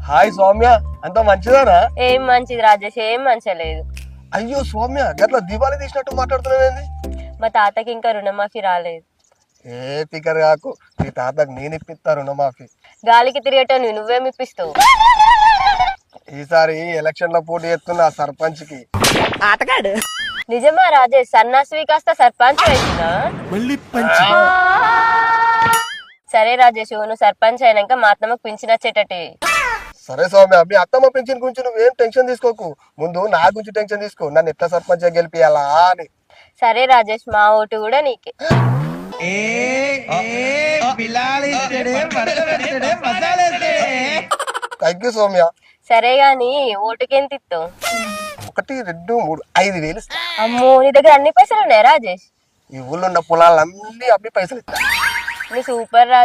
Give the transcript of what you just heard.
Hi Soumya, అంత మంచిదానా? ఏం మంచిది రాజేష్, ఏం మంచిగా లేదు. అయ్యో సౌమ్య, గట్ల దీపావళి తీసినట్టు మాట్లాడుతున్నావేంది? మా తాతకి ఇంకా రుణమాఫీ రాలేదు. ఏ తిక్కర్ కాకు, నీ తాతకు నేను ఇప్పిస్తా రుణమాఫీ. గాలికి తిరిగేటో నువ్వేమి ఇప్పిస్తావు? ఈసారి ఎలక్షన్ లో పోటీ చేస్తున్నా సర్పంచ్ కి. ఆటగాడు. నిజమా రాజేష్? సన్నాసివి కాస్త సర్పంచ్ వేసినా? సరే రాజేష్, నువ్వు సర్పంచ్ అయినాక మా అత్తమ్మకు పింఛన్ వచ్చేటట్టు. సరే సౌమ్య, మీ అత్తమ్మ పెన్షన్ గురించి నువ్వేం టెన్షన్ తీసుకోకు. ముందు నా గురించి టెన్షన్ తీసుకో, నన్ను ఎట్లా సర్పంచ్ గెలిపియాలా అని. సరే రాజేష్, మా ఓటు కూడా నీకే. Thank you Soumya. సరే గాని ఓటుకెంత ఇస్తావు? 1, 2, 3, 5,000 ఇస్తా. అమ్మో, నీ దగ్గర అన్ని పైసలు ఉన్నాయా రాజేష్? ఈ ఊళ్ళో ఉన్న పొలాలన్నీ అమ్మి పైసలు ఇస్తా. నీ సూపర్ రాజేష్.